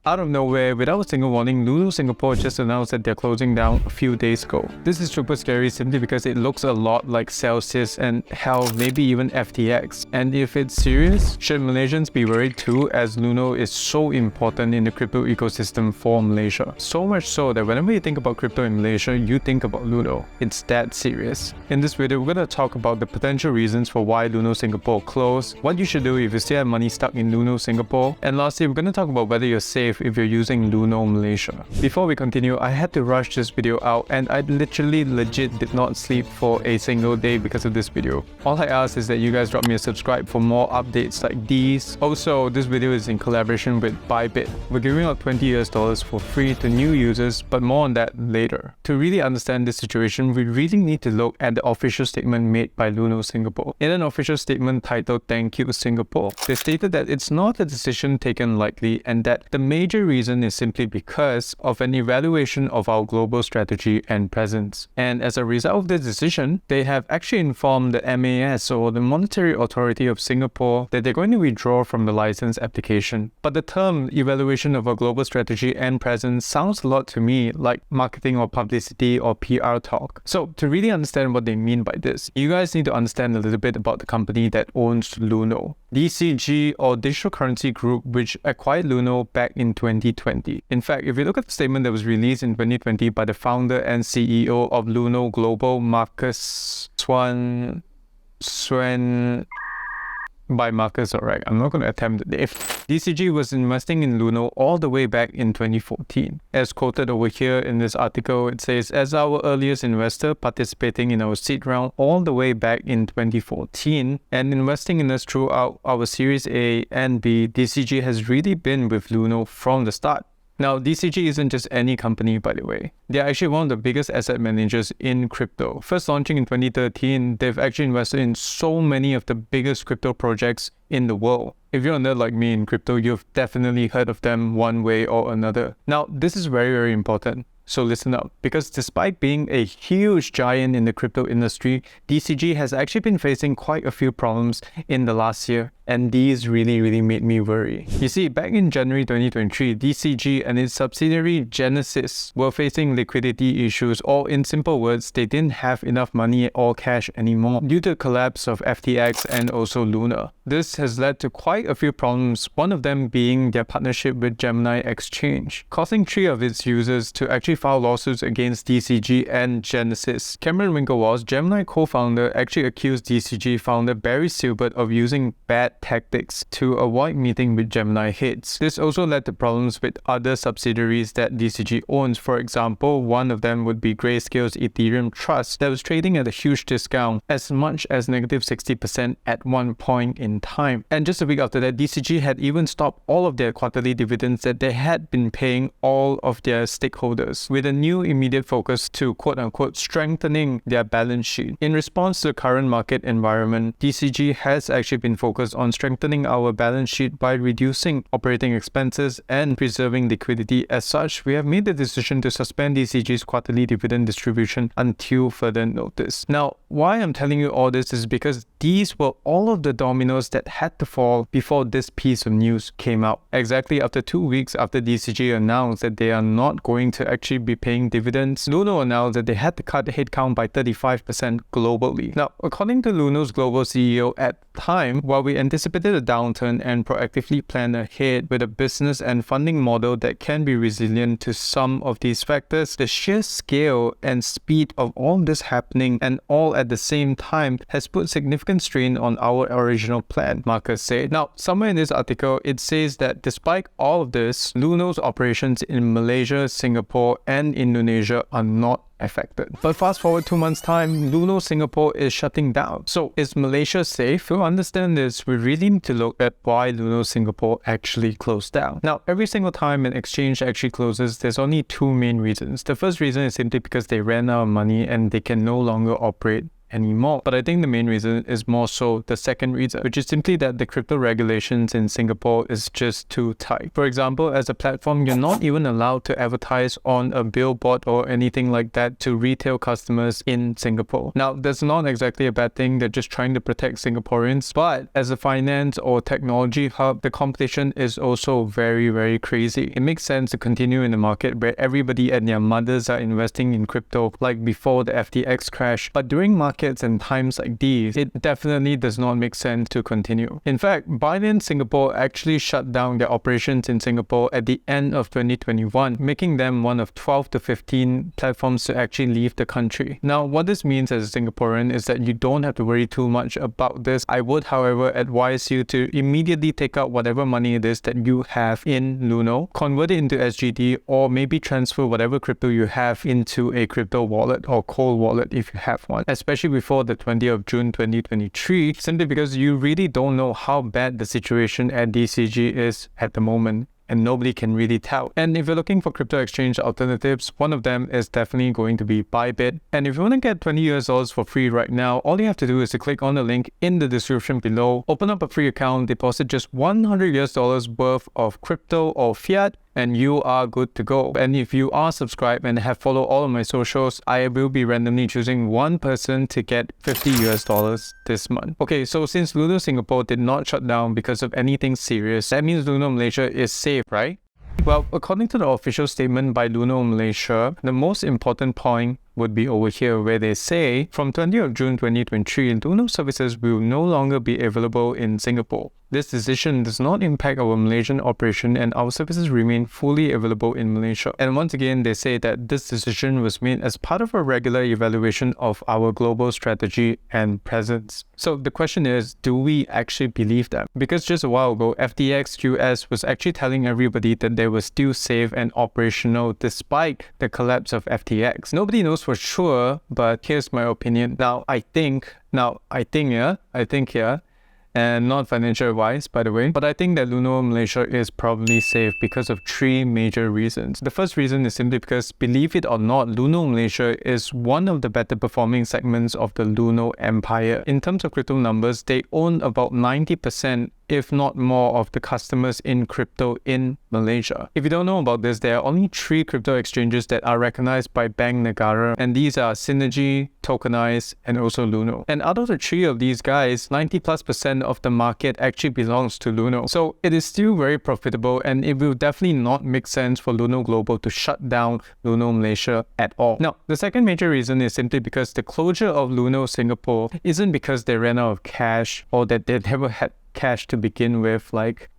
Out of nowhere, without a single warning, Luno Singapore just announced that they're closing down a few days ago. This is super scary simply because it looks a lot like Celsius and hell, maybe even FTX. And if it's serious, should Malaysians be worried too, as Luno is so important in the crypto ecosystem for Malaysia? So much so that whenever you think about crypto in Malaysia, you think about Luno. It's that serious. In this video, we're going to talk about the potential reasons for why Luno Singapore closed, what you should do if you still have money stuck in Luno Singapore, and lastly, we're going to talk about whether you're safe if you're using Luno Malaysia. Before we continue, I had to rush this video out and I legit did not sleep for a single day because of this video. All I ask is that you guys drop me a subscribe for more updates like these. Also, this video is in collaboration with Bybit. We're giving out $20 for free to new users, but more on that later. To really understand this situation, we really need to look at the official statement made by Luno Singapore. In an official statement titled "Thank You Singapore," they stated that it's not a decision taken lightly and that the major reason is simply because of an evaluation of our global strategy and presence. And as a result of this decision, they have actually informed the MAS, or the Monetary Authority of Singapore, that they're going to withdraw from the license application. But the term evaluation of our global strategy and presence sounds a lot to me like marketing or publicity or PR talk. So to really understand what they mean by this, you guys need to understand a little bit about the company that owns Luno. DCG, or Digital Currency Group, which acquired Luno back in 2020. In fact, if you look at the statement that was released in 2020 by the founder and CEO of Luno Global, Marcus alright, I'm not going to attempt the name. DCG was investing in Luno all the way back in 2014. As quoted over here in this article, it says, as our earliest investor participating in our seed round all the way back in 2014 and investing in us throughout our Series A and B, DCG has really been with Luno from the start. Now, DCG isn't just any company, by the way. They're actually one of the biggest asset managers in crypto. First launching in 2013, they've actually invested in so many of the biggest crypto projects in the world. If you're a nerd like me in crypto, you've definitely heard of them one way or another. Now, this is very important. So listen up, because despite being a huge giant in the crypto industry, DCG has actually been facing quite a few problems in the last year, and these really made me worry. You see, back in January 2023, DCG and its subsidiary Genesis were facing liquidity issues, or in simple words, they didn't have enough money or cash anymore due to the collapse of FTX and also Luna. This has led to quite a few problems, one of them being their partnership with Gemini Exchange, causing 3 of its users to actually file lawsuits against DCG and Genesis. Cameron Winklevoss, Gemini co-founder, actually accused DCG founder Barry Silbert of using bad tactics to avoid meeting with Gemini heads. This also led to problems with other subsidiaries that DCG owns. For example, one of them would be Grayscale's Ethereum Trust that was trading at a huge discount, as much as negative 60% at one point in time. And just a week after that, DCG had even stopped all of their quarterly dividends that they had been paying all of their stakeholders, with a new immediate focus to quote-unquote strengthening their balance sheet. In response to the current market environment, DCG has actually been focused on strengthening our balance sheet by reducing operating expenses and preserving liquidity. As such, we have made the decision to suspend DCG's quarterly dividend distribution until further notice. Now, why I'm telling you all this is because these were all of the dominoes that had to fall before this piece of news came out. Exactly after 2 weeks after DCG announced that they are not going to actually be paying dividends, Luno announced that they had to cut the headcount by 35% globally. Now, according to Luno's global CEO at the time, while we anticipated a downturn and proactively planned ahead with a business and funding model that can be resilient to some of these factors, the sheer scale and speed of all this happening and all at the same time has put significant strain on our original plan, Marcus said. Now, somewhere in this article, it says that despite all of this, Luno's operations in Malaysia, Singapore, and Indonesia are not affected. But fast forward 2 months' time, Luno Singapore is shutting down. So is Malaysia safe? To understand this, we really need to look at why Luno Singapore actually closed down. Now, every single time an exchange actually closes, there's only 2 main reasons. The first reason is simply because they ran out of money and they can no longer operate anymore. But I think the main reason is more so the second reason, which is simply that the crypto regulations in Singapore is just too tight. For example, as a platform, you're not even allowed to advertise on a billboard or anything like that to retail customers in Singapore. Now, that's not exactly a bad thing. They're just trying to protect Singaporeans. But as a finance or technology hub, the competition is also very, very crazy. It makes sense to continue in a market where everybody and their mothers are investing in crypto like before the FTX crash. But during markets and times like these, it definitely does not make sense to continue. In fact, Binance Singapore actually shut down their operations in Singapore at the end of 2021, making them one of 12 to 15 platforms to actually leave the country. Now, what this means as a Singaporean is that you don't have to worry too much about this. I would, however, advise you to immediately take out whatever money it is that you have in Luno, convert it into SGD, or maybe transfer whatever crypto you have into a crypto wallet or cold wallet if you have one, especially before the 20th of June 2023, simply because you really don't know how bad the situation at DCG is at the moment, and nobody can really tell. And if you're looking for crypto exchange alternatives, one of them is definitely going to be Bybit. And if you want to get $20 for free right now, all you have to do is to click on the link in the description below, open up a free account, deposit just $100 worth of crypto or fiat, and you are good to go. And if you are subscribed and have followed all of my socials, I will be randomly choosing one person to get $50 this month. Okay, so since Luno Singapore did not shut down because of anything serious, that means Luno Malaysia is safe, right? Well, according to the official statement by Luno Malaysia, the most important point would be over here where they say, from 20th of June 2023, Luno services will no longer be available in Singapore. This decision does not impact our Malaysian operation and our services remain fully available in Malaysia. And once again, they say that this decision was made as part of a regular evaluation of our global strategy and presence. So the question is, do we actually believe that? Because just a while ago, FTX US was actually telling everybody that they were still safe and operational despite the collapse of FTX. Nobody knows for sure, but here's my opinion. I think, and not financial advice, by the way, but I think that Luno Malaysia is probably safe because of three major reasons. The first reason is simply because, believe it or not, Luno Malaysia is one of the better performing segments of the Luno empire. In terms of crypto numbers, they own about 90%, if not more, of the customers in crypto in Malaysia. If you don't know about this, there are only 3 crypto exchanges that are recognized by Bank Negara, and these are Sinegy, Tokenize, and also Luno. And out of the 3 of these guys, 90+% of the market actually belongs to Luno. So it is still very profitable, and it will definitely not make sense for Luno Global to shut down Luno Malaysia at all. Now, the second major reason is simply because the closure of Luno Singapore isn't because they ran out of cash or that they never had cash to begin with, like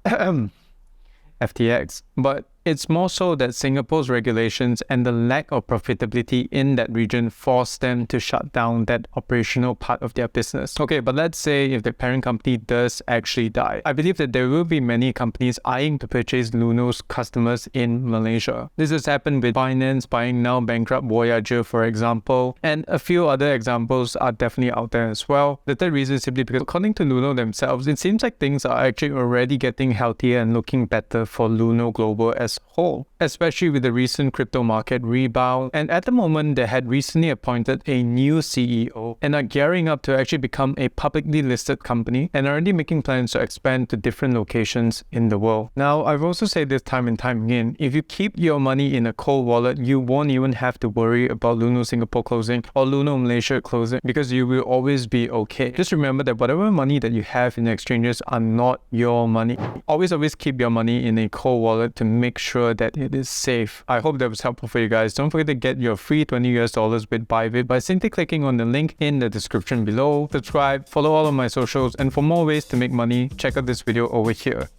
FTX, but it's more so that Singapore's regulations and the lack of profitability in that region forced them to shut down that operational part of their business. Okay, but let's say if the parent company does actually die. I believe that there will be many companies eyeing to purchase Luno's customers in Malaysia. This has happened with Binance buying now bankrupt Voyager, for example, and a few other examples are definitely out there as well. The third reason is simply because, according to Luno themselves, it seems like things are actually already getting healthier and looking better for Luno Global as whole, especially with the recent crypto market rebound. And at the moment, they had recently appointed a new CEO and are gearing up to actually become a publicly listed company and are already making plans to expand to different locations in the world. Now, I've also said this time and time again, if you keep your money in a cold wallet, you won't even have to worry about Luno Singapore closing or Luno Malaysia closing, because you will always be okay. Just remember that whatever money that you have in exchanges are not your money. Always keep your money in a cold wallet to make sure that it is safe. I hope that was helpful for you guys. Don't forget to get your free $20 with Bybit by simply clicking on the link in the description below. Subscribe, follow all of my socials, and for more ways to make money, check out this video over here.